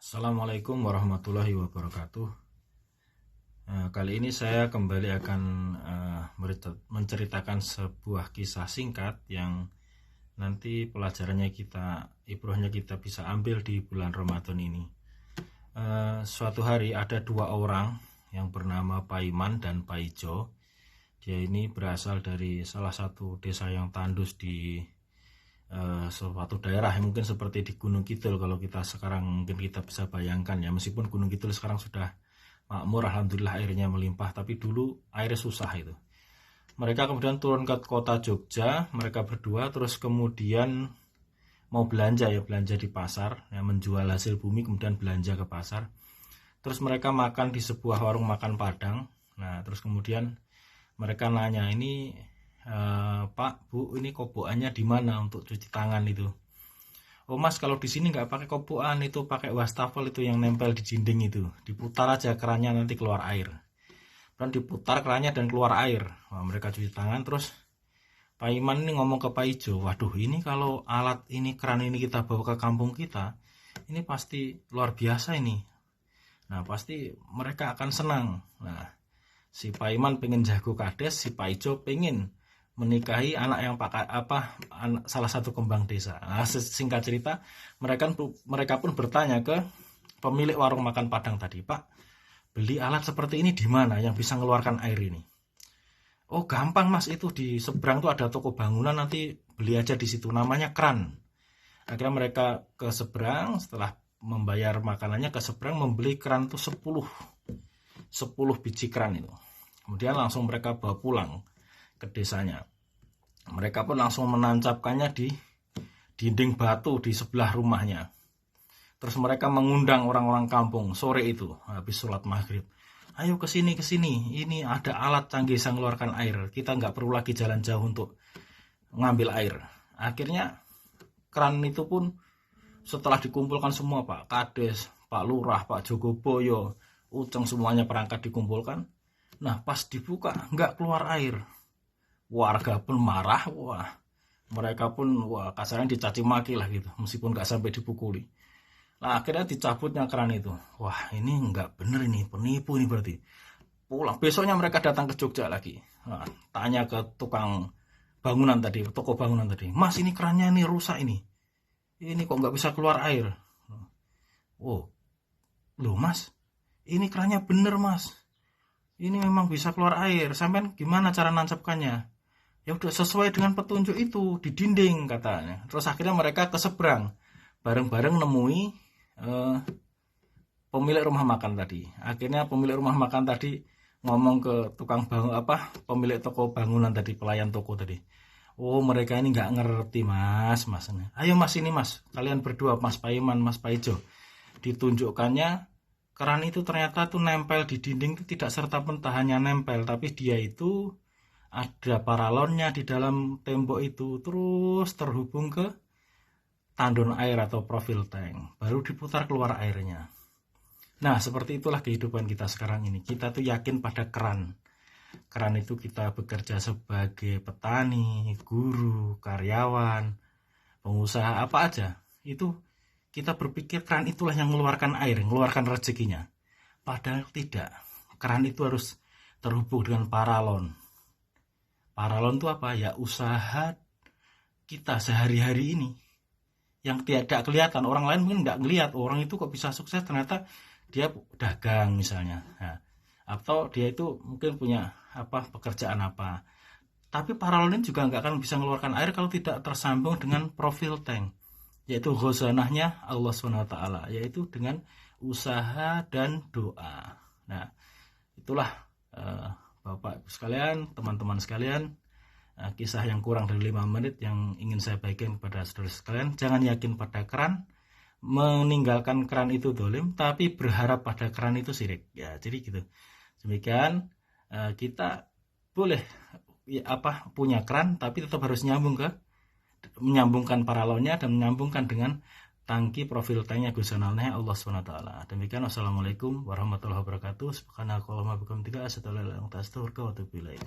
Assalamualaikum warahmatullahi wabarakatuh. Kali ini saya kembali akan menceritakan sebuah kisah singkat yang nanti ibrohnya kita bisa ambil di bulan Ramadan ini. Suatu hari ada dua orang yang bernama Paiman dan Paijo. Dia ini berasal dari salah satu desa yang tandus di suatu daerah yang mungkin seperti di Gunung Kidul. Kalau kita sekarang mungkin kita bisa bayangkan ya, meskipun Gunung Kidul sekarang sudah makmur, alhamdulillah airnya melimpah, tapi dulu airnya susah itu. Mereka kemudian turun ke kota Jogja, mereka berdua, terus kemudian mau belanja di pasar ya, menjual hasil bumi kemudian belanja ke pasar. Terus mereka makan di sebuah warung makan Padang. Nah terus kemudian mereka nanya, ini Pak, Bu, ini kobokannya di mana untuk cuci tangan itu? Oh Mas, kalau di sini nggak pakai kobokan, itu pakai wastafel itu yang nempel di dinding itu. Diputar aja kerannya nanti keluar air. Dan diputar kerannya dan keluar air. Wah, mereka cuci tangan. Terus Pak Iman ini ngomong ke Pak Ijo, waduh ini kalau alat ini, keran ini kita bawa ke kampung kita, ini pasti luar biasa ini. Nah pasti mereka akan senang. Nah si Pak Iman pengen jago kades, si Pak Ijo pengen menikahi anak yang salah satu kembang desa. Nah, singkat cerita, mereka pun bertanya ke pemilik warung makan Padang tadi, Pak, beli alat seperti ini di mana yang bisa mengeluarkan air ini? Oh gampang Mas, itu di seberang tuh ada toko bangunan, nanti beli aja di situ, namanya kran. Akhirnya mereka ke seberang, setelah membayar makanannya ke seberang, membeli kran tuh 10 biji kran itu. Kemudian langsung mereka bawa pulang ke desanya. Mereka pun langsung menancapkannya di dinding batu di sebelah rumahnya. Terus mereka mengundang orang-orang kampung sore itu habis sholat maghrib. Ayo kesini, ini ada alat canggih yang mengeluarkan air. Kita nggak perlu lagi jalan jauh untuk ngambil air. Akhirnya keran itu pun setelah dikumpulkan semua, Pak Kades, Pak Lurah, Pak Jogoboyo, Uceng, semuanya perangkat dikumpulkan. Nah pas dibuka nggak keluar air. Warga pun marah, mereka pun kasarnya dicaci maki lah gitu, meskipun nggak sampai dipukuli. Nah akhirnya dicabutnya keran itu. Wah ini nggak bener, ini penipu ini berarti. Pulang besoknya mereka datang ke Jogja lagi. Nah, tanya ke tukang bangunan tadi, toko bangunan tadi, Mas ini kerannya ini rusak ini kok nggak bisa keluar air. Oh loh Mas, ini kerannya bener Mas, ini memang bisa keluar air, sampean gimana cara nancapkannya? Ya udah sesuai dengan petunjuk itu di dinding katanya. Terus akhirnya mereka ke seberang bareng-bareng nemui pemilik rumah makan tadi. Akhirnya pemilik rumah makan tadi ngomong ke pemilik toko bangunan tadi, pelayan toko tadi. Oh mereka ini nggak ngerti mas. Ayo mas, ini mas, kalian berdua, Mas Paiman, Mas Paijo, ditunjukkannya keran itu ternyata tuh nempel di dinding, itu tidak serta-merta hanya nempel, tapi dia itu ada paralonnya di dalam tembok itu, terus terhubung ke tandon air atau profil tank, baru diputar keluar airnya. Nah seperti itulah kehidupan kita sekarang ini. Kita tuh yakin pada keran. Keran itu kita bekerja sebagai petani, guru, karyawan, pengusaha, apa aja. Itu kita berpikir keran itulah yang mengeluarkan air, mengeluarkan rezekinya. Padahal tidak. Keran itu harus terhubung dengan paralon. Paralon itu apa? Ya usaha kita sehari-hari ini yang tidak kelihatan. Orang lain mungkin nggak ngelihat, orang itu kok bisa sukses, ternyata dia dagang misalnya. Nah, atau dia itu mungkin punya pekerjaan apa. Tapi paralon ini juga nggak akan bisa mengeluarkan air kalau tidak tersambung dengan profil tank, yaitu khazanahnya Allah SWT, yaitu dengan usaha dan doa. Nah itulah Bapak Ibu sekalian, teman-teman sekalian, kisah yang kurang dari 5 menit yang ingin saya bagikan kepada saudara sekalian. Jangan yakin pada keran, meninggalkan keran itu dolim, tapi berharap pada keran itu syirik. Ya, jadi gitu. Demikian, kita boleh punya keran, tapi tetap harus menyambungkan paralonnya dan menyambungkan dengan tangki profil tanknya gusanalnya Allah SWT. Demikian, wassalamualaikum warahmatullahi wabarakatuh. Subhanakallahumma wa bihamdika asyhadu an la ilaha illa anta astaghfiruka wa atubu ilaik.